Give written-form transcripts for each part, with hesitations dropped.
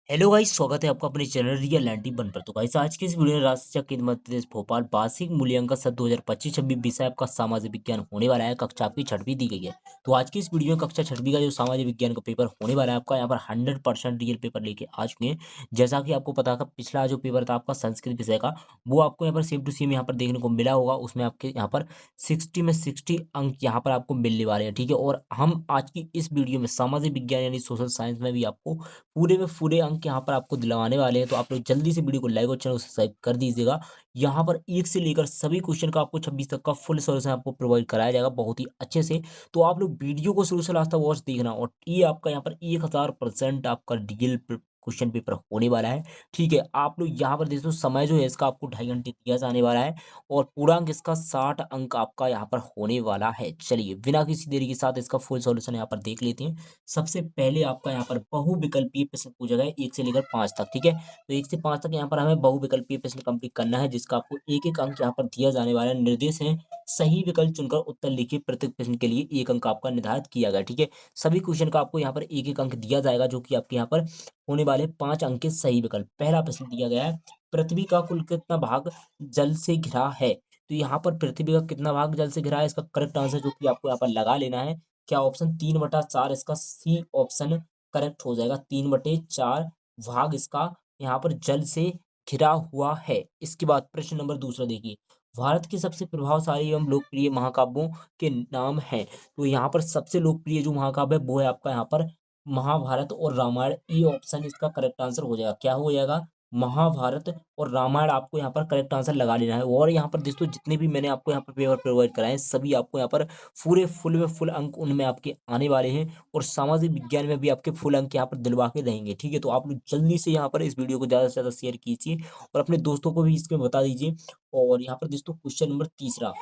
Hello guys, स्वागत है आपका अपने चैनल रियल 91 पर। तो गाइस, आज की इस वीडियो में राष्ट्रीय शिक्षा मध्य प्रदेश भोपाल वार्षिक मूल्यांकन सत्र 2025-26 विषय आपका सामाजिक विज्ञान होने वाला है। कक्षा आपकी छठवीं दी गई है। तो आज की इस वीडियो में कक्षा छठवीं का जो सामाजिक विज्ञान का पेपर होने वाला है, आपका यहाँ पर 100% रियल पेपर लेके आ चुके हैं। जैसा कि आपको पता था, पिछला जो पेपर था आपका संस्कृत विषय का, वो आपको यहाँ पर सेम टू सेम यहाँ पर देखने को मिला होगा। उसमें आपके यहाँ पर 60 में 60 अंक यहाँ पर आपको मिलने वाले हैं, ठीक है। और हम आज की इस वीडियो में सामाजिक विज्ञान यानी सोशल साइंस में भी आपको पूरे में पूरे अंक यहाँ पर आपको दिलवाने वाले हैं। तो आप लोग जल्दी से वीडियो को लाइक और चैनल को सब्सक्राइब कर दीजिएगा। यहाँ पर एक से लेकर सभी क्वेश्चन का आपको 26 तक का फुल सॉल्यूशन आपको प्रोवाइड कराया जाएगा बहुत ही अच्छे से। तो आप लोग वीडियो को शुरू से लास्ट तक वॉच देखना। और ये आपका यहाँ पर 1000% आपका रियल क्वेश्चन पेपर होने वाला है, ठीक है। आप लोग यहाँ पर देखो, समय जो है इसका आपको 2.5 घंटे दिया जाने वाला है। और पूर्णांक इसका 60 अंक आपका यहाँ पर होने वाला है। चलिए बिना किसी देरी के साथ इसका फुल सॉल्यूशन यहाँ पर देख लेते हैं। सबसे पहले आपका यहाँ पर बहुविकल्पीय प्रश्न पूछा गया है 1 से लेकर 5 तक, ठीक है। तो 1 से 5 तक यहाँ पर हमें बहुविकल्पीय प्रश्न कंप्लीट करना है, जिसका आपको एक एक अंक यहाँ पर दिया जाने वाला है। निर्देश है सही विकल्प चुनकर उत्तर लिखिए। प्रत्येक प्रश्न के लिए एक अंक आपका निर्धारित किया गया है, ठीक है। सभी क्वेश्चन का आपको यहाँ पर एक एक अंक दिया जाएगा, जो कि आपके यहाँ पर होने वाले 5 अंक के सही विकल्प। पहला प्रश्न दिया गया है, पृथ्वी का कुल कितना भाग जल से घिरा है। तो यहाँ पर पृथ्वी का कितना भाग जल से घिरा है, इसका करेक्ट आंसर जो कि आपको यहाँ पर लगा लेना है। क्या ऑप्शन 3/4, इसका सी ऑप्शन करेक्ट हो जाएगा। 3/4 भाग इसका यहाँ पर जल से घिरा हुआ है। इसके बाद प्रश्न नंबर दूसरा देखिए, भारत के सबसे प्रभावशाली एवं लोकप्रिय महाकाव्यों के नाम हैं। तो यहाँ पर सबसे लोकप्रिय जो महाकाव्य है वो है आपका यहाँ पर महाभारत और रामायण। ई ऑप्शन इसका करेक्ट आंसर हो जाएगा। क्या हो जाएगा? महाभारत और रामायण आपको यहाँ पर करेक्ट आंसर लगा लेना है। और यहाँ पर दोस्तों जितने भी मैंने आपको यहाँ पर पेपर प्रोवाइड कराए हैं, सभी आपको यहाँ पर पूरे फुल में फुल अंक उनमें आपके आने वाले हैं। और सामाजिक विज्ञान में भी आपके फुल अंक यहाँ पर दिलवा के रहेंगे, ठीक है। तो आप लोग जल्दी से यहाँ पर इस वीडियो को ज़्यादा से ज़्यादा शेयर कीजिए और अपने दोस्तों को भी इसमें बता दीजिए। और यहाँ पर दोस्तों क्वेश्चन नंबर तीसरा,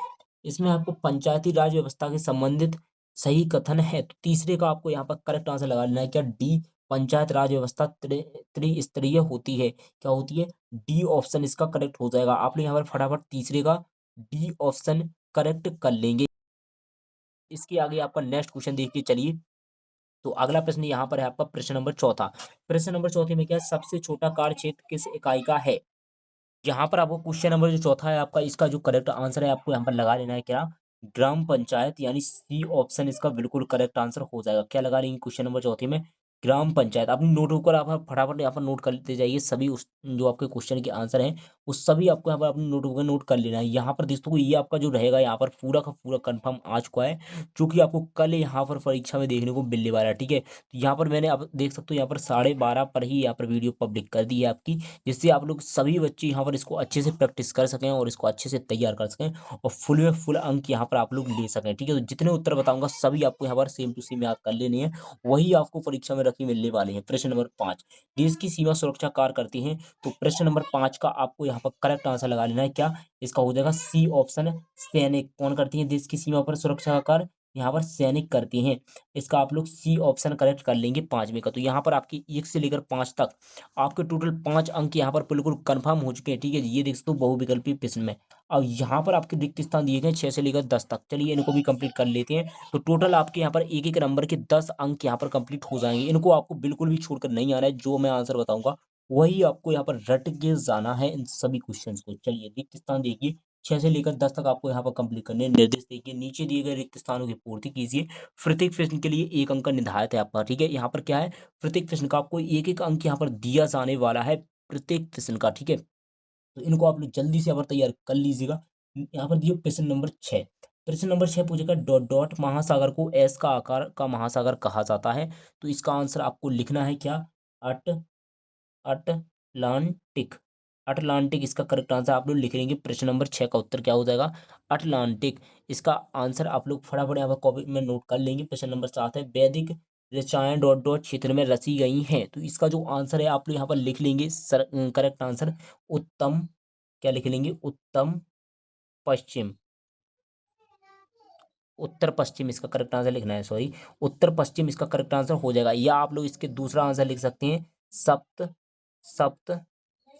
इसमें आपको पंचायती राज व्यवस्था के संबंधित सही कथन है। तो तीसरे का आपको यहाँ पर करेक्ट आंसर लगा लेना है। क्या डी पंचायत राज व्यवस्था त्रिस्तरीय होती है? क्या होती है? डी ऑप्शन इसका करेक्ट हो जाएगा। आप लोग यहाँ पर फटाफट तीसरे का डी ऑप्शन करेक्ट कर लेंगे। इसके आगे आपका नेक्स्ट क्वेश्चन देखिए, चलिए। तो अगला प्रश्न यहाँ पर है आपका प्रश्न नंबर चौथा। प्रश्न नंबर चौथे में क्या है, सबसे छोटा कार्य क्षेत्र किस इकाई का है। यहाँ पर आपको क्वेश्चन नंबर जो चौथा है आपका, इसका जो करेक्ट आंसर है आपको यहाँ पर लगा लेना है। क्या? ग्राम पंचायत, यानी सी ऑप्शन इसका बिल्कुल करेक्ट आंसर हो जाएगा। क्या लगा लेंगे क्वेश्चन नंबर चौथे में? ग्राम पंचायत। अपनी नोट ऊपर आप फटाफट यहाँ पर नोट कर लेते जाइए। सभी उस जो आपके क्वेश्चन के आंसर हैं वो सभी आपको यहाँ पर अपनी नोट ऊपर नोट कर लेना है। यहाँ पर दोस्तों ये आपका जो रहेगा यहाँ पर पूरा का पूरा कंफर्म आ चुका है, जो कि आपको कल यहाँ पर परीक्षा में देखने को मिलने वाला है, ठीक है। तो यहाँ पर मैंने आप देख सकते हो यहाँ पर 12:30 पर ही यहाँ पर वीडियो पब्लिक कर दी है आपकी, जिससे आप लोग सभी बच्चे यहाँ पर इसको अच्छे से प्रैक्टिस कर सकें और इसको अच्छे से तैयार कर सकें और फुल में फुल अंक यहाँ पर आप लोग ले सकें, ठीक है। तो जितने उत्तर बताऊंगा सभी आपको यहाँ पर सेम टू सेम याद कर लेने हैं, वही आपको परीक्षा में रखी मिलने वाले हैं। प्रश्न नंबर 5, देश की सीमा सुरक्षा कार्य करती हैं। तो प्रश्न नंबर 5 का आपको यहाँ पर करेक्ट आंसर लगा लेना है। क्या? इसका हो जाएगा सी ऑप्शन सैनिक। कौन करती है देश की सीमा पर सुरक्षा का कार्य? यहाँ पर सैनिक करती हैं। इसका आप लोग सी ऑप्शन करेक्ट कर लेंगे पांचवें का। तो यहाँ पर आपकी 1 से लेकर 5 तक आपके टोटल 5 अंक यहाँ पर बिल्कुल कंफर्म हो चुके हैं, ठीक है। ये देख सकते हो बहुविकल्पी प्रश्न में। अब यहाँ पर आपके रिक्त स्थान दिए गए 6 से लेकर 10 तक। चलिए इनको भी कंप्लीट कर लेते हैं। तो टोटल आपके यहाँ पर एक एक नंबर के 10 अंक यहाँ पर कंप्लीट हो जाएंगे। इनको आपको बिल्कुल भी छोड़कर नहीं आना है। जो मैं आंसर बताऊंगा वही आपको यहाँ पर रट के जाना है इन सभी क्वेश्चन को। चलिए रिक्त स्थान देखिए, 6 से लेकर 10 तक आपको यहाँ पर कंप्लीट करने हैं। निर्देश देखिए, नीचे दिए गए रिक्त स्थानों की पूर्ति कीजिए। प्रत्येक प्रश्न के लिए एक अंक निर्धारित है आपका, ठीक है। यहाँ पर क्या है, प्रत्येक प्रश्न का आपको एक एक अंक यहाँ पर दिया जाने वाला है, प्रत्येक प्रश्न का, ठीक है। तो इनको आप लोग जल्दी से यहाँ पर तैयार कर लीजिएगा। यहाँ पर दिए प्रश्न नंबर 6। प्रश्न नंबर 6 पूछेगा, डॉट डॉट महासागर को एस का आकार का महासागर कहा जाता है। तो इसका आंसर आपको लिखना है। क्या? अट अटलांटिक। अटलांटिक इसका करेक्ट आंसर आप लोग लिख लेंगे। प्रश्न नंबर 6 का उत्तर क्या हो जाएगा? अटलांटिक। इसका आंसर आप लोग फटाफट यहाँ पर कॉपी में नोट कर लेंगे। प्रश्न नंबर 7 है, वैदिक ऋचाएं डॉट डॉट क्षेत्र में रची गई हैं। तो इसका जो आंसर है आप लोग यहाँ पर लिख लेंगे। करेक्ट आंसर उत्तम, क्या लिख लेंगे? उत्तम पश्चिम। उत्तर पश्चिम इसका करेक्ट आंसर लिखना है, सॉरी, उत्तर पश्चिम इसका करेक्ट आंसर हो जाएगा। या आप लोग इसके दूसरा आंसर लिख सकते हैं, सप्त सप्त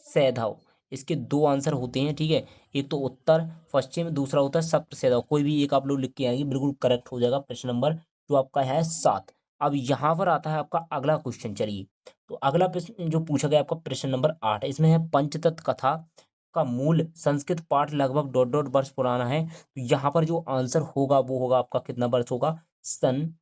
सैधव। इसके दो आंसर होते हैं, ठीक है। एक तो उत्तर पश्चिम, दूसरा होता है सप्त सैधव। कोई भी एक आप लोग लिख के आएंगे, बिल्कुल करेक्ट हो जाएगा। प्रश्न नंबर जो आपका है 7। अब यहाँ पर आता है आपका अगला क्वेश्चन। चलिए तो अगला प्रश्न जो पूछा गया आपका प्रश्न नंबर 8 इसमें है पंचतत्व कथा का मूल संस्कृत पाठ लगभग डॉट डॉट वर्ष पुराना है। तो यहाँ पर जो आंसर होगा वो होगा आपका कितना वर्ष होगा, सन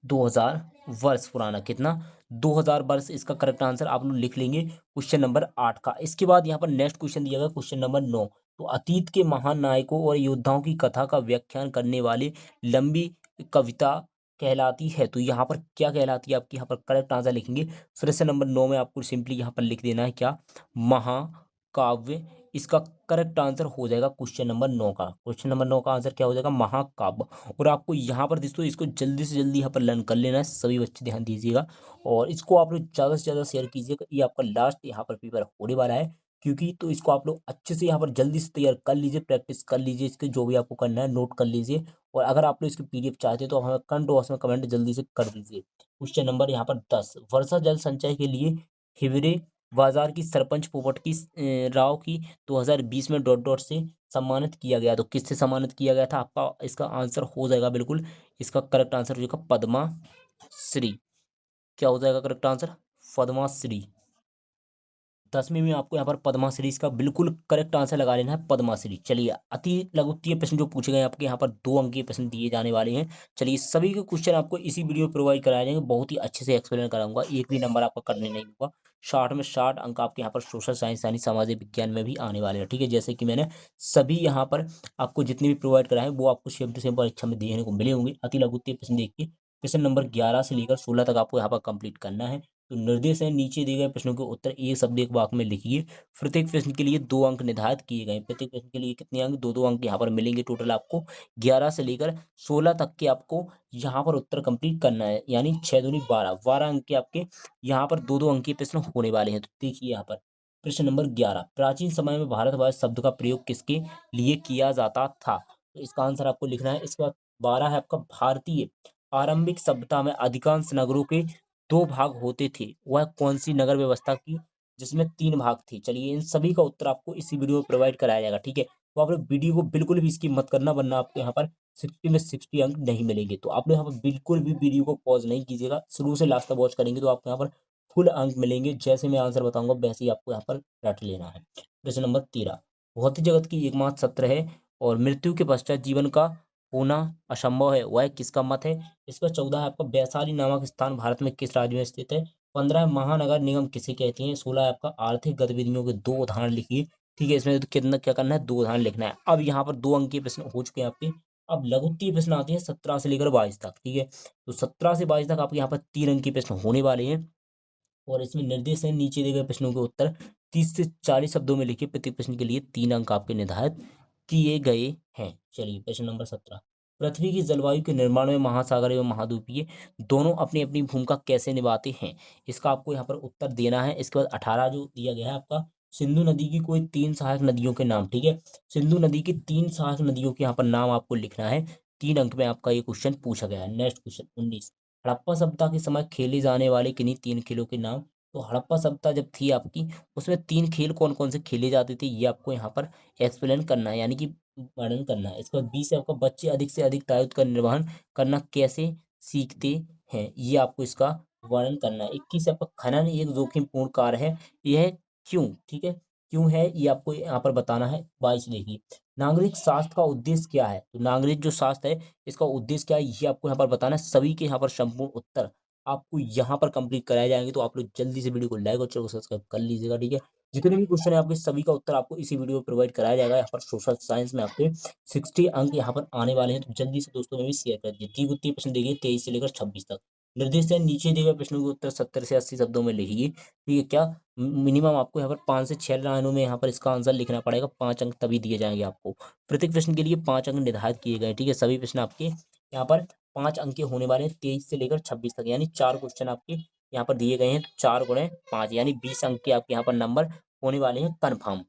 2000 वर्ष पुराना। कितना, 2000 वर्ष इसका करेक्ट आंसर आप लोग लिख लेंगे क्वेश्चन नंबर 8 का। इसके बाद यहाँ पर नेक्स्ट क्वेश्चन दिया गया क्वेश्चन नंबर 9। तो अतीत के महान नायकों और योद्धाओं की कथा का व्याख्यान करने वाली लंबी कविता कहलाती है। तो यहाँ पर क्या कहलाती है आपकी, यहाँ पर करेक्ट आंसर लिखेंगे। प्रश्न नंबर 9 में आपको सिंपली यहाँ पर लिख देना है क्या, महाकाव्य। इसका करेक्ट आंसर हो जाएगा क्वेश्चन नंबर 9 का। क्वेश्चन नंबर 9 का आंसर क्या हो जाएगा, महाकाव्य। और आपको यहाँ पर दोस्तों इसको जल्दी से जल्दी यहाँ पर लर्न कर लेना है, सभी बच्चे ध्यान दीजिएगा और इसको आप लोग ज़्यादा से ज़्यादा शेयर कीजिएगा। ये आपका लास्ट यहाँ पर पेपर होने वाला है, क्योंकि तो इसको आप लोग अच्छे से यहाँ पर जल्दी से तैयार कर लीजिए, प्रैक्टिस कर लीजिए, इसके जो भी आपको करना है नोट कर लीजिए। और अगर आप लोग इसकी पीडीएफ चाहते हैं तो हमें कमेंट बॉक्स में कमेंट जल्दी से कर दीजिए। क्वेश्चन नंबर यहाँ पर 10, वर्षा जल संचय के लिए हिवरे बाजार की सरपंच पोपट की राव की 2020 में डॉट डॉट से सम्मानित किया गया। तो किससे सम्मानित किया गया था आपका, इसका आंसर हो जाएगा बिल्कुल, इसका करेक्ट आंसर हो जाएगा पद्मा श्री। क्या हो जाएगा करेक्ट आंसर, पद्मा श्री। 10वीं में आपको यहाँ पर पद्माश्री, इसका बिल्कुल करेक्ट आंसर लगा लेना है पद्माश्री। चलिए अति लघुत्तीय प्रश्न जो पूछे गए आपके यहाँ पर 2 अंक के प्रश्न दिए जाने वाले हैं। चलिए सभी के क्वेश्चन आपको इसी वीडियो में प्रोवाइड कराए जाएंगे, बहुत ही अच्छे से एक्सप्लेन कराऊंगा, एक भी नंबर आपका करने नहीं होगा। 60 में 60 अंक आपके यहाँ पर सोशल साइंस यानी सामाजिक विज्ञान में भी आने वाले हैं। ठीक है, जैसे कि मैंने सभी यहाँ पर आपको जितने भी प्रोवाइड कराए हैं वो आपको सेम टू सेम परीक्षा में देखने को मिले होंगे। अति लघुत्तीय प्रश्न देखिए, प्रश्न नंबर 11 से लेकर 16 तक आपको यहाँ पर कंप्लीट करना है। तो निर्देश है, नीचे दिए गए प्रश्नों के उत्तर एक शब्द एक वाक्य में लिखिए। प्रत्येक प्रश्न के लिए 2 अंक निर्धारित किए गए। प्रत्येक प्रश्न के लिए कितने अंक, 2-2 अंक यहाँ पर मिलेंगे। टोटल आपको 11 से लेकर 16 तक के आपको यहाँ पर उत्तर कंप्लीट करना है, यानी 6 दूनी 12, 12 अंक के आपके यहाँ पर 2-2 अंक के प्रश्न होने वाले हैं। तो देखिए यहाँ पर प्रश्न नंबर 11, प्राचीन समय में भारतवर्ष शब्द का प्रयोग किसके लिए किया जाता था। तो इसका आंसर आपको लिखना है। इसके बाद 12 है आपका, भारतीय आरंभिक सभ्यता में अधिकांश नगरों के 2 भाग होते थे, वह कौन सी नगर व्यवस्था की जिसमें 3 भाग थे। चलिए इन सभी का उत्तर आपको इसी वीडियो में प्रोवाइड कराया जाएगा। ठीक है, तो आप लोग वीडियो को बिल्कुल भी स्किप मत करना, वरना आपको यहाँ पर 60 में 60 अंक नहीं मिलेंगे। तो आप लोग यहाँ पर बिल्कुल भी वीडियो को पॉज नहीं कीजिएगा, शुरू से लास्ट तक वॉच करेंगे तो आपको यहाँ पर फुल अंक मिलेंगे। जैसे मैं आंसर बताऊंगा वैसे ही आपको यहाँ पर रट लेना है। प्रश्न नंबर 13, भौतिक जगत की एकमात्र सत्य है और मृत्यु के पश्चात जीवन का होना असंभव है, वह किसका मत है। इसका 14 है आपका, वैशाली नामक स्थान भारत में किस राज्य में स्थित है। 15 महानगर निगम किसे कहते हैं। 16 है आपका, आर्थिक गतिविधियों के 2 उदाहरण लिखिए। ठीक है, इसमें तो कितना क्या करना है, 2 उदाहरण लिखना है। अब यहाँ पर 2 अंक के प्रश्न हो चुके हैं आपके। अब लघुत्तीय प्रश्न आते हैं 17 से लेकर 22 तक। ठीक है, तो 17 से 22 तक आपके यहाँ पर 3 अंक के प्रश्न होने वाले हैं और इसमें निर्देश है, नीचे दिए गए प्रश्नों के उत्तर 30 से 40 शब्दों में लिखिए। प्रत्येक प्रश्न के लिए 3 अंक आपके निर्धारित किए गए हैं। चलिए प्रश्न नंबर 17, पृथ्वी की जलवायु के निर्माण में महासागर एवं महाद्वीपीय दोनों अपनी अपनी भूमिका कैसे निभाते हैं। इसका आपको यहाँ पर उत्तर देना है। इसके बाद 18 जो दिया गया है आपका, सिंधु नदी की कोई 3 सहायक नदियों के नाम। ठीक है, सिंधु नदी की 3 सहायक नदियों के यहाँ पर नाम आपको लिखना है। 3 अंक में आपका ये क्वेश्चन पूछा गया है। नेक्स्ट क्वेश्चन 19, हड़प्पा सभ्यता के समय खेले जाने वाले किन्हीं 3 खेलों के नाम। तो हड़प्पा सभ्यता जब थी आपकी, उसमें 3 खेल कौन कौन से खेले जाते थे, ये आपको यहाँ पर एक्सप्लेन करना है, यानी कि वर्णन करना है। इसके बाद 20 है आपका, बच्चे अधिक से अधिक दायित्व का निर्वहन करना कैसे सीखते हैं, ये आपको इसका वर्णन करना है। 21 है आपका, खनन एक जोखिमपूर्ण कार्य है, यह क्यों। ठीक है, क्यों है ये आपको यहाँ पर बताना है। 22 देखिए, नागरिक शास्त्र का उद्देश्य क्या है। तो नागरिक जो शास्त्र है इसका उद्देश्य क्या है, ये आपको यहाँ पर बताना है। सभी के यहाँ पर संपूर्ण उत्तर आपको यहाँ पर कंप्लीट कराए जाएंगे। तो आप लोग जल्दी से वीडियो को लाइक और चैनल को सब्सक्राइब कर लीजिएगा। ठीक है, जितने भी क्वेश्चन है आपके सभी का उत्तर आपको इसी वीडियो में प्रोवाइड कराया जाएगा। यहाँ पर सोशल साइंस में आपके 60 अंक यहाँ पर आने वाले हैं। तो जल्दी से दोस्तों में भी शेयर कर दीजिए। दी उत्तीय प्रश्न देखिए 23 से लेकर 26 तक। निर्देश है, नीचे दिए गए प्रश्नों के उत्तर 70 से 80 शब्दों में लिखिए। ठीक है, क्या मिनिमम आपको यहाँ पर 5 से 6 लाइनों में यहाँ पर इसका आंसर लिखना पड़ेगा। 5 अंक तभी दिए जाएंगे आपको। प्रत्येक प्रश्न के लिए 5 अंक निर्धारित किए गए। ठीक है, सभी प्रश्न आपके यहाँ पर 5 अंक के होने वाले हैं, 23 से लेकर 26 तक, यानी 4 क्वेश्चन आपके यहाँ पर दिए गए हैं। तो 4 गुणे 5 यानी 20 अंक के आपके यहाँ पर नंबर होने वाले हैं कन्फर्म।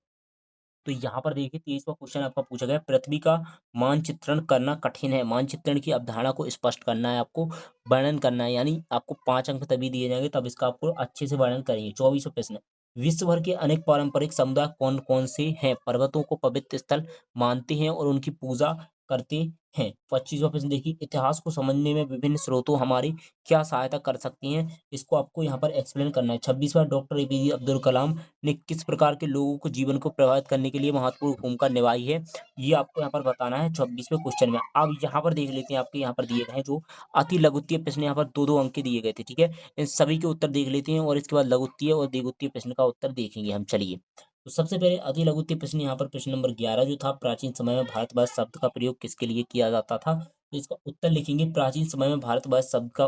तो यहाँ पर देखिए 23वां क्वेश्चन आपका पूछा गया, पृथ्वी का मानचित्रण करना कठिन है, मानचित्रण की अवधारणा को स्पष्ट करना है आपको, वर्णन करना है, यानी आपको 5 अंक तभी दिए जाएंगे तब इसका आपको अच्छे से वर्णन करेंगे। 24वां प्रश्न, विश्व भर के अनेक पारंपरिक समुदाय कौन कौन से हैं, पर्वतों को पवित्र स्थल मानते हैं और उनकी पूजा करते हैं। 25वां प्रश्न देखिए, इतिहास को समझने में विभिन्न स्रोतों हमारी क्या सहायता कर सकती हैं? इसको आपको यहाँ पर एक्सप्लेन करना है। 26वां, डॉक्टर एपीजे अब्दुल कलाम ने किस प्रकार के लोगों को जीवन को प्रभावित करने के लिए महत्वपूर्ण भूमिका निभाई है? ये आपको यहाँ पर बताना है 24वें क्वेश्चन में। अब यहाँ पर देख लेते हैं, आपके यहाँ पर दिए गए हैं जो अति लघुत्तीय प्रश्न, यहाँ पर 2-2 अंक के दिए गए थे, ठीक है? इन सभी के उत्तर देख लेते हैं और इसके बाद लघुत्तीय और दीर्घितीय प्रश्न का उत्तर देखेंगे हम, चलिए। तो सबसे पहले अति लघुत्तीय प्रश्न, यहाँ पर प्रश्न नंबर 11 जो था, प्राचीन समय में भारतवर्ष शब्द का प्रयोग किसके लिए किया जाता था? तो इसका उत्तर लिखेंगे, प्राचीन समय में भारतवर्ष शब्द का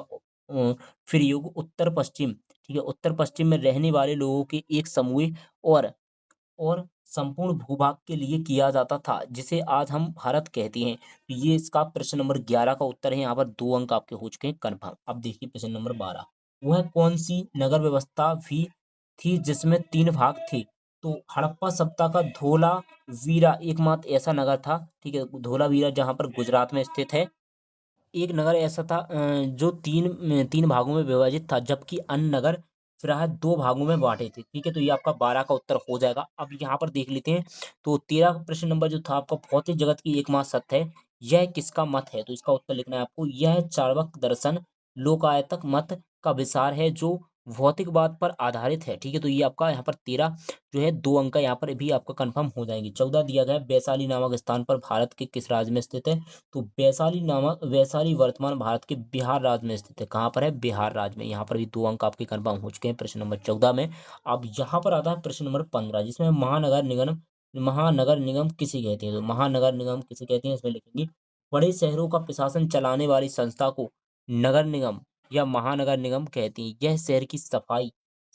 प्रयोग उत्तर पश्चिम, ठीक है, उत्तर पश्चिम में रहने वाले लोगों के एक समूह और और संपूर्ण भूभाग के लिए किया जाता था, जिसे आज हम भारत कहते हैं। तो ये इसका प्रश्न नंबर 11 का उत्तर है। यहाँ पर 2 अंक आपके हो चुके हैं कन्फर्म। अब देखिए प्रश्न नंबर 12, वह कौन सी नगर व्यवस्था भी थी जिसमें 3 भाग थे? तो हड़प्पा सभ्यता का धोलावीरा एकमात्र ऐसा नगर था, ठीक है, धोलावीरा जहाँ पर गुजरात में स्थित है। एक नगर ऐसा था जो 3 भागों में विभाजित था, जबकि अन्य नगर प्राय 2 भागों में बाँटे थे, ठीक है? तो ये आपका 12 का उत्तर हो जाएगा। अब यहाँ पर देख लेते हैं, तो 13 प्रश्न नंबर जो था आपका, भौतिक जगत की एकमात्र सत्य है, यह किसका मत है? तो इसका उत्तर लिखना है आपको, यह चार्वाक दर्शन लोकायतक मत का विचार है जो भौतिकवाद पर आधारित है, ठीक है? तो ये आपका यहाँ पर 13 जो है 2 अंक यहाँ पर भी आपका कन्फर्म हो जाएँगे। 14 दिया गया है, वैशाली नामक स्थान पर भारत के किस राज्य में स्थित है? तो वैशाली वर्तमान भारत के बिहार राज्य में स्थित है। कहाँ पर है? बिहार राज्य में। यहाँ पर भी 2 अंक आपके कन्फर्म हो चुके हैं प्रश्न नंबर 14 में। अब यहाँ पर आता है प्रश्न नंबर 15, जिसमें महानगर निगम किसे कहते हैं? तो महानगर निगम किसे कहते हैं, इसमें लिखेंगे, बड़े शहरों का प्रशासन चलाने वाली संस्था को नगर निगम या महानगर निगम कहते हैं। यह शहर की सफाई,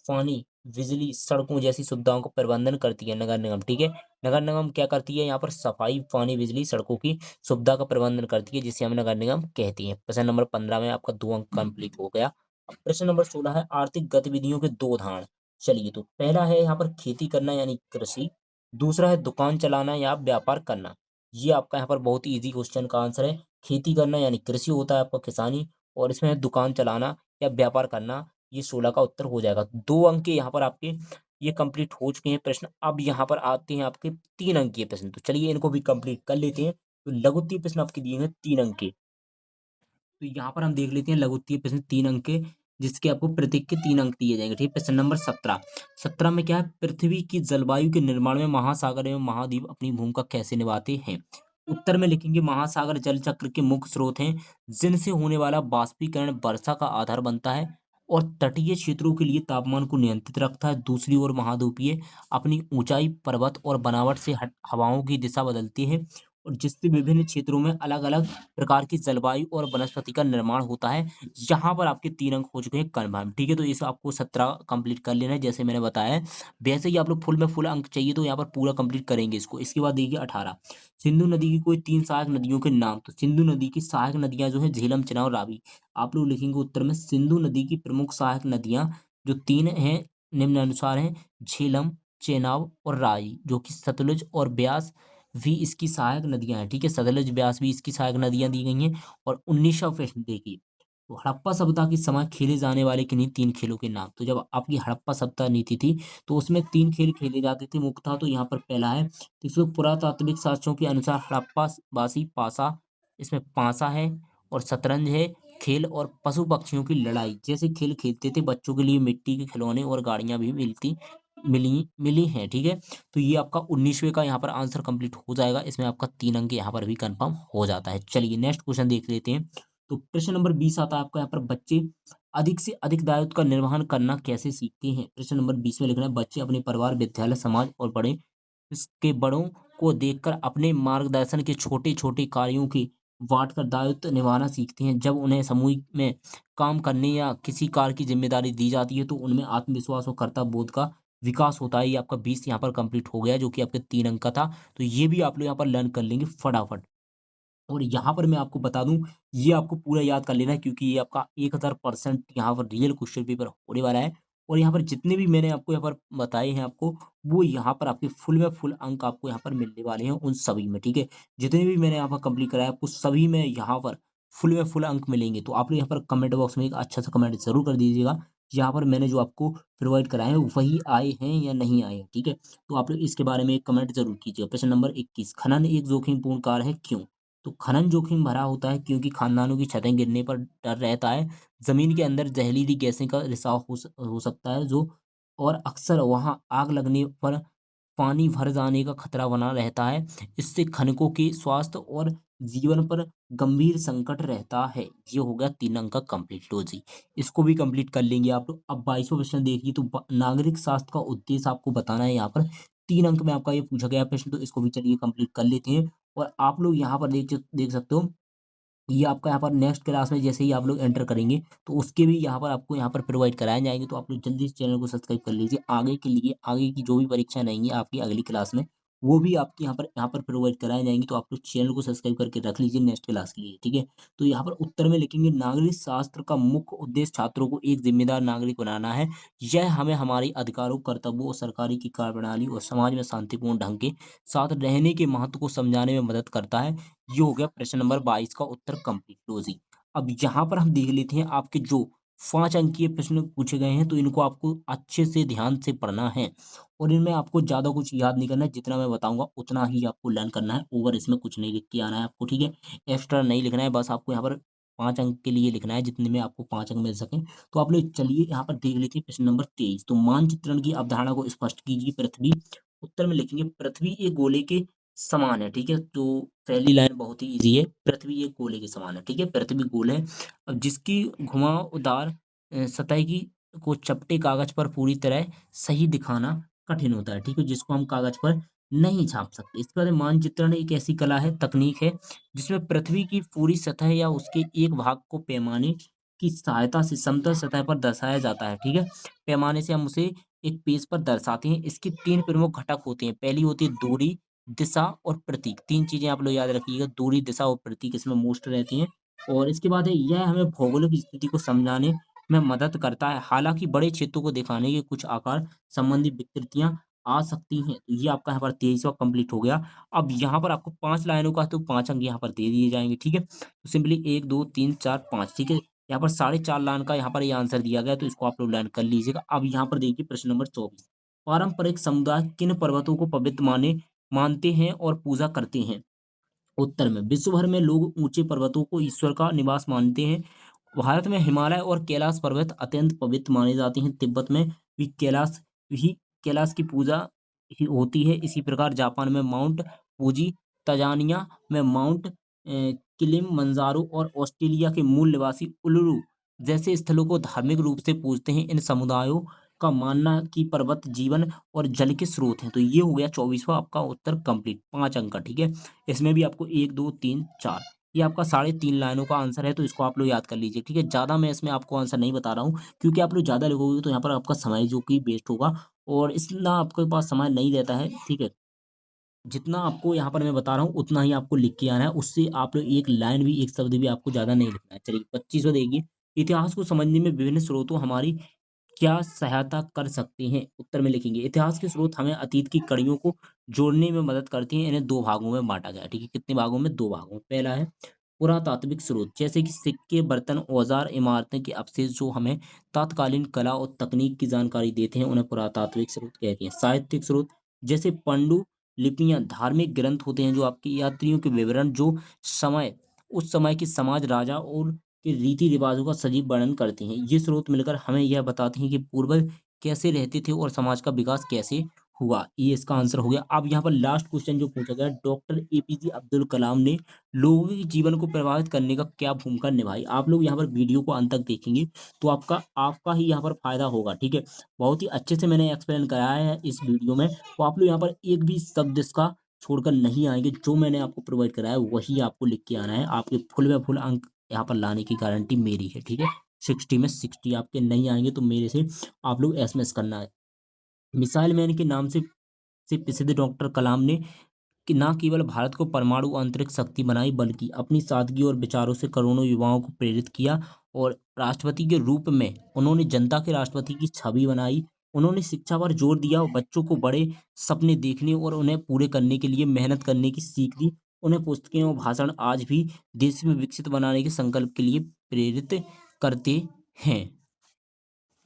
पानी, बिजली, सड़कों जैसी सुविधाओं का प्रबंधन करती है नगर निगम, ठीक है? नगर निगम क्या करती है? यहाँ पर सफाई, पानी, बिजली, सड़कों की सुविधा का प्रबंधन करती है, जिसे हम नगर निगम कहते हैं। प्रश्न नंबर 15 में आपका 2 अंक कंप्लीट हो गया। अब प्रश्न नंबर 16 है, आर्थिक गतिविधियों के 2 उदाहरण। चलिए, तो पहला है यहाँ पर खेती करना यानी कृषि, दूसरा है दुकान चलाना या व्यापार करना। ये आपका यहाँ पर बहुत ही ईजी क्वेश्चन का आंसर है। खेती करना यानी कृषि होता है आपका, किसानी, और इसमें है दुकान चलाना या व्यापार करना। ये 16 का उत्तर हो जाएगा। 2 अंक के यहाँ पर आपके ये कंप्लीट हो चुके हैं प्रश्न। अब यहाँ पर आते हैं आपके 3 अंकीय प्रश्न। तो चलिए इनको भी कंप्लीट कर लेते हैं। तो लघुत्तीय प्रश्न आपके दिए हैं 3 अंक के। तो यहाँ पर हम देख लेते हैं लघुत्तीय प्रश्न 3 अंक के, जिसके आपको प्रत्येक के 3 अंक दिए जाएंगे, ठीक है? प्रश्न नंबर 17, 17 में क्या है, पृथ्वी की जलवायु के निर्माण में महासागर एवं महाद्वीप अपनी भूमिका कैसे निभाते हैं? उत्तर में लिखेंगे, महासागर जल चक्र के मुख्य स्रोत हैं, जिनसे होने वाला बाष्पीकरण वर्षा का आधार बनता है और तटीय क्षेत्रों के लिए तापमान को नियंत्रित रखता है। दूसरी ओर महाद्वीपीय अपनी ऊंचाई, पर्वत और बनावट से हवाओं की दिशा बदलती है, और जिससे विभिन्न क्षेत्रों में अलग अलग प्रकार की जलवायु और वनस्पति का निर्माण होता है। यहाँ पर आपके 3 अंक हो चुके हैं कन्फर्म, ठीक है? तो इसे आपको 17 कंप्लीट कर लेना है, जैसे मैंने बताया है। वैसे ही आप लोग फुल में फुल अंक चाहिए तो यहाँ पर पूरा कंप्लीट करेंगे इसको। इसके बाद देखिए 18, सिंधु नदी की कोई 3 सहायक नदियों के नाम। तो सिंधु नदी की सहायक नदियाँ जो है झेलम, चेनाब, रावी। आप लोग लिखेंगे उत्तर में, सिंधु नदी की प्रमुख सहायक नदियाँ जो 3 हैं निम्नानुसार हैं, झेलम, चेनाब और रावी, जो कि सतलुज और ब्यास भी इसकी सहायक नदियाँ हैं, ठीक है? सतलुज, ब्यास भी इसकी सहायक नदियाँ दी गई हैं। और 19वां प्रश्न देखिए, तो हड़प्पा सभ्यता के समय खेले जाने वाले किन्हीं 3 खेलों के नाम। तो जब आपकी हड़प्पा सभ्यता नीति थी, तो उसमें 3 खेल खेले जाते थे मुख्यतः। तो यहाँ पर पहला है, तो इसमें पुरातात्विक साक्ष्यों के अनुसार हड़प्पा वासी पासा, इसमें पासा है और शतरंज है, खेल और पशु पक्षियों की लड़ाई जैसे खेल खेलते थे। बच्चों के लिए मिट्टी के खिलौने और गाड़ियाँ भी मिली मिली हैं, ठीक है? तो ये आपका 19वें का यहाँ पर आंसर कंप्लीट हो जाएगा। इसमें आपका 3 अंक यहाँ पर भी कंफर्म हो जाता है। चलिए नेक्स्ट क्वेश्चन देख लेते हैं। तो प्रश्न नंबर 20 आता है आपका, यहाँ पर बच्चे अधिक से अधिक दायित्व का निर्वहन करना कैसे सीखते हैं? प्रश्न नंबर 20 में लिखना है, बच्चे अपने परिवार, विद्यालय, समाज और इसके बड़ों को देखकर अपने मार्गदर्शन के छोटे-छोटे कार्यों की बाँटकर दायित्व निभाना सीखते हैं। जब उन्हें समूह में काम करने या किसी कार्य की ज़िम्मेदारी दी जाती है, तो उनमें आत्मविश्वास और कर्तव्य बोध का विकास होता है। ये आपका 20 यहाँ पर कंप्लीट हो गया, जो कि आपके 3 अंक का था। तो ये भी आप लोग यहाँ पर लर्न कर लेंगे फटाफट। और यहाँ पर मैं आपको बता दूँ, ये आपको पूरा याद कर लेना है, क्योंकि ये आपका 1000% यहाँ पर रियल क्वेश्चन पेपर होने वाला है। और यहाँ पर जितने भी मैंने आपको यहाँ पर बताए हैं आपको, वो यहाँ पर आपके फुल में फुल अंक आपको यहाँ पर मिलने वाले हैं उन सभी में, ठीक है? जितने भी मैंने यहाँ पर कंप्लीट कराया, आपको सभी में यहाँ पर फुल में फुल अंक मिलेंगे। तो आप लोग यहाँ पर कमेंट बॉक्स में एक अच्छा-सा कमेंट ज़रूर कर दीजिएगा, यहाँ पर मैंने जो आपको प्रोवाइड कराए हैं, वही आए हैं या नहीं आए हैं, ठीक है? तो आप लोग इसके बारे में एक कमेंट ज़रूर कीजिएगा। प्रश्न नंबर 21, खनन एक जोखिमपूर्ण कार्य है, क्यों? तो खनन जोखिम भरा होता है क्योंकि खानदानों की छतें गिरने पर डर रहता है। ज़मीन के अंदर जहरीली गैसें का रिसाव हो सकता है जो, और अक्सर वहाँ आग लगने पर पानी भर जाने का खतरा बना रहता है। इससे खनिकों के स्वास्थ्य और जीवन पर गंभीर संकट रहता है। ये हो गया 3 अंक का कंप्लीट। लो जी, इसको भी कंप्लीट कर लेंगे आप लोग। अब 22वां प्रश्न देखिए, तो नागरिक शास्त्र का उद्देश्य आपको बताना है यहाँ पर। 3 अंक में आपका ये पूछा गया प्रश्न, तो इसको भी चलिए कंप्लीट कर लेते हैं। और आप लोग यहाँ पर देख सकते हो, ये आपका यहाँ पर नेक्स्ट क्लास में जैसे ही आप लोग एंटर करेंगे, तो उसके भी यहाँ पर आपको यहाँ पर प्रोवाइड कराए जाएँगे। तो आप लोग जल्दी से चैनल को सब्सक्राइब कर लीजिए। आगे के लिए, आगे की जो भी परीक्षाएँ रहेंगी आपकी अगली क्लास में, वो भी आपकी यहाँ पर प्रोवाइड कराए जाएँगी। तो आप लोग चैनल को सब्सक्राइब करके रख लीजिए नेक्स्ट क्लास के लिए, ठीक है? तो यहाँ पर उत्तर में लिखेंगे, नागरिक शास्त्र का मुख्य उद्देश्य छात्रों को एक जिम्मेदार नागरिक बनाना है। यह हमें हमारे अधिकारों, कर्तव्यों और सरकारी की कार्यप्रणाली और समाज में शांतिपूर्ण ढंग के साथ रहने के महत्व को समझाने में मदद करता है। ये हो गया प्रश्न नंबर 22 का उत्तर कंप्लीट। लो जी, अब यहाँ पर हम देख लेते हैं आपके जो 5 अंकीय प्रश्न पूछे गए हैं, तो इनको आपको अच्छे से ध्यान से पढ़ना है और इनमें आपको ज़्यादा कुछ याद नहीं करना है। जितना मैं बताऊँगा उतना ही आपको लर्न करना है। ओवर इसमें कुछ नहीं लिख के आना है आपको, ठीक है? एक्स्ट्रा नहीं लिखना है, बस आपको यहाँ पर 5 अंक के लिए लिखना है, जितने में आपको 5 अंक मिल सकें। तो आप लोग चलिए यहाँ पर देख लेते हैं प्रश्न नंबर 23। तो मानचित्रण की अवधारणा को स्पष्ट कीजिए। पृथ्वी, उत्तर में लिखेंगे, पृथ्वी एक गोले के समान है, ठीक है? तो पहली लाइन बहुत ही ईज़ी है, पृथ्वी एक गोले के समान है, ठीक है? पृथ्वी गोल है, अब जिसकी घुमावदार सतह की को चपटे कागज़ पर पूरी तरह सही दिखाना कठिन होता है, ठीक है? जिसको हम कागज़ पर नहीं छाप सकते। इसके बाद मानचित्रण एक ऐसी कला है, तकनीक है, जिसमें पृथ्वी की पूरी सतह या उसके एक भाग को पैमाने की सहायता से समतल सतह पर दर्शाया जाता है, ठीक है? पैमाने से हम उसे एक पेज पर दर्शाते हैं। इसके 3 प्रमुख घटक होते हैं। पहली होती है दूरी, दिशा और प्रतीक। 3 चीज़ें आप लोग याद रखिएगा, दूरी, दिशा और प्रतीक इसमें मोस्ट रहती हैं। और इसके बाद है, यह हमें भौगोलिक स्थिति को समझाने में मदद करता है। हालाँकि बड़े क्षेत्रों को दिखाने के कुछ आकार संबंधी विकृतियाँ आ सकती हैं। तो ये आपका यहाँ पर 23वां कंप्लीट हो गया। अब यहाँ पर आपको 5 लाइनों का तो 5 अंक यहाँ पर दे दिए जाएँगे, ठीक है? तो सिंपली 1, 2, 3, 4, 5, ठीक है? यहाँ पर 4.5 लाइन का यहाँ पर ये आंसर दिया गया है, तो इसको आप लोग लर्न कर लीजिएगा। अब यहाँ पर देखिए प्रश्न नंबर 24। पारंपरिक समुदाय किन पर्वतों को पवित्र मानते हैं और पूजा करते हैं? उत्तर में विश्व भर में लोग ऊंचे पर्वतों को ईश्वर का निवास मानते हैं। भारत में हिमालय और कैलाश पर्वत अत्यंत पवित्र माने जाते हैं। तिब्बत में भी कैलाश की पूजा ही होती है। इसी प्रकार जापान में माउंट फूजी, तंजानिया में माउंट किलिमंजारो और ऑस्ट्रेलिया के मूल निवासी उलुरु जैसे स्थलों को धार्मिक रूप से पूजते हैं। इन समुदायों का मानना है कि पर्वत जीवन और जल के स्रोत हैं। तो ये हो गया 24वां आपका उत्तर कंप्लीट, 5 अंक का, ठीक है? इसमें भी आपको 1, 2, 3, 4, ये आपका 3.5 लाइनों का आंसर है, तो इसको आप लोग याद कर लीजिए, ठीक है? ज़्यादा मैं इसमें आपको आंसर नहीं बता रहा हूँ, क्योंकि आप लोग ज़्यादा लिखोगे तो यहाँ पर आपका समय जो कि वेस्ट होगा और इतना आपके पास समय नहीं रहता है, ठीक है? जितना आपको यहाँ पर मैं बता रहा हूँ, उतना ही आपको लिख के आना है। उससे आप लोग एक लाइन भी, एक शब्द भी आपको ज़्यादा नहीं लिखना है। चलिए 25वां देखिए, इतिहास को समझने में विभिन्न स्रोतों हमारी क्या सहायता कर सकते हैं? उत्तर में लिखेंगे, इतिहास के स्रोत हमें अतीत की कड़ियों को जोड़ने में मदद करते हैं। इन्हें 2 भागों में बाँटा गया है, ठीक है? कितने भागों में? 2 भागों में। पहला है पुरातात्विक स्रोत, जैसे कि सिक्के, बर्तन, औज़ार, इमारतें के अवशेष जो हमें तात्कालीन कला और तकनीक की जानकारी देते हैं, उन्हें पुरातात्विक स्रोत कहते हैं। साहित्यिक स्रोत, जैसे पांडुलिपियाँ, धार्मिक ग्रंथ होते हैं जो आपकी यात्रियों के विवरण जो समय उस समय के समाज, राजा और के रीति-रिवाज़ों का सजीव वर्णन करते हैं। ये स्रोत मिलकर हमें यह बताते हैं कि पूर्वज कैसे रहते थे और समाज का विकास कैसे हुआ। ये इसका आंसर हो गया। अब यहाँ पर लास्ट क्वेश्चन जो पूछा गया, डॉक्टर एपीजे अब्दुल कलाम ने लोगों के जीवन को प्रभावित करने का क्या भूमिका निभाई? आप लोग यहाँ पर वीडियो को अंत तक देखेंगे, तो आपका आपका ही यहाँ पर फ़ायदा होगा, ठीक है? बहुत ही अच्छे से मैंने एक्सप्लेन कराया है इस वीडियो में, तो आप लोग यहाँ पर एक भी शब्द इसका छोड़कर नहीं आएँगे। जो मैंने आपको प्रोवाइड कराया है, वही आपको लिख के आना है। आपके फुल में फुल अंक यहाँ पर लाने की गारंटी मेरी है, ठीक है? 60 में 60 आपके नहीं आएँगे, तो मेरे से आप लोग एसएमएस करना है। मिसाइल मैन के नाम से प्रसिद्ध डॉक्टर कलाम ने कि ना केवल भारत को परमाणु अंतरिक्ष शक्ति बनाई, बल्कि अपनी सादगी और विचारों से करोड़ों युवाओं को प्रेरित किया और राष्ट्रपति के रूप में उन्होंने जनता के राष्ट्रपति की छवि बनाई। उन्होंने शिक्षा पर जोर दिया और बच्चों को बड़े सपने देखने और उन्हें पूरे करने के लिए मेहनत करने की सीख दी। उन्हें पुस्तकें और भाषण आज भी देश में विकसित बनाने के संकल्प के लिए प्रेरित करते हैं।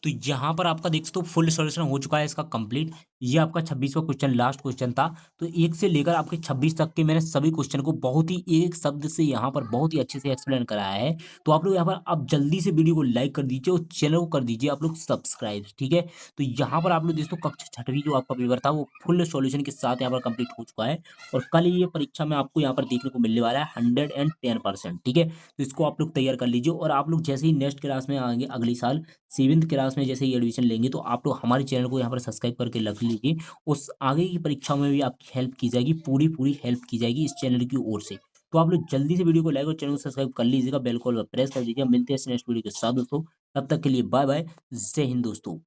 तो यहाँ पर आपका देख सकते हो फुल सॉल्यूशन हो चुका है इसका कंप्लीट। ये आपका 26वां क्वेश्चन लास्ट क्वेश्चन था। तो 1 से लेकर आपके 26 तक के मैंने सभी क्वेश्चन को बहुत ही एक शब्द से यहाँ पर बहुत ही अच्छे से एक्सप्लेन कराया है। तो आप लोग यहाँ पर अब जल्दी से वीडियो को लाइक कर दीजिए और चैनल को कर दीजिए आप लोग सब्सक्राइब, ठीक है? तो यहाँ पर आप लोग दोस्तों कक्षा 6वीं जो आपका पेपर था वो फुल सॉल्यूशन के साथ यहाँ पर कंप्लीट हो चुका है और कल ये परीक्षा में आपको यहाँ पर देखने को मिलने वाला है 110%, ठीक है? तो इसको आप लोग तैयार कर लीजिए और आप लोग जैसे ही नेक्स्ट क्लास में आएँगे अगले साल 7th क्लास में जैसे ही एडमिशन लेंगे तो आप लोग हमारे चैनल को यहाँ पर सब्सक्राइब करके रख लीजिए। उस आगे की परीक्षाओं में भी आपकी हेल्प की जाएगी, पूरी हेल्प की जाएगी इस चैनल की ओर से। तो आप लोग जल्दी से वीडियो को लाइक और चैनल को सब्सक्राइब कर लीजिएगा, बेल कॉल पर प्रेस कर दीजिएगा। मिलते हैं नेक्स्ट वीडियो के साथ दोस्तों, तब तक के लिए बाय बाय, जय हिंद दोस्तों।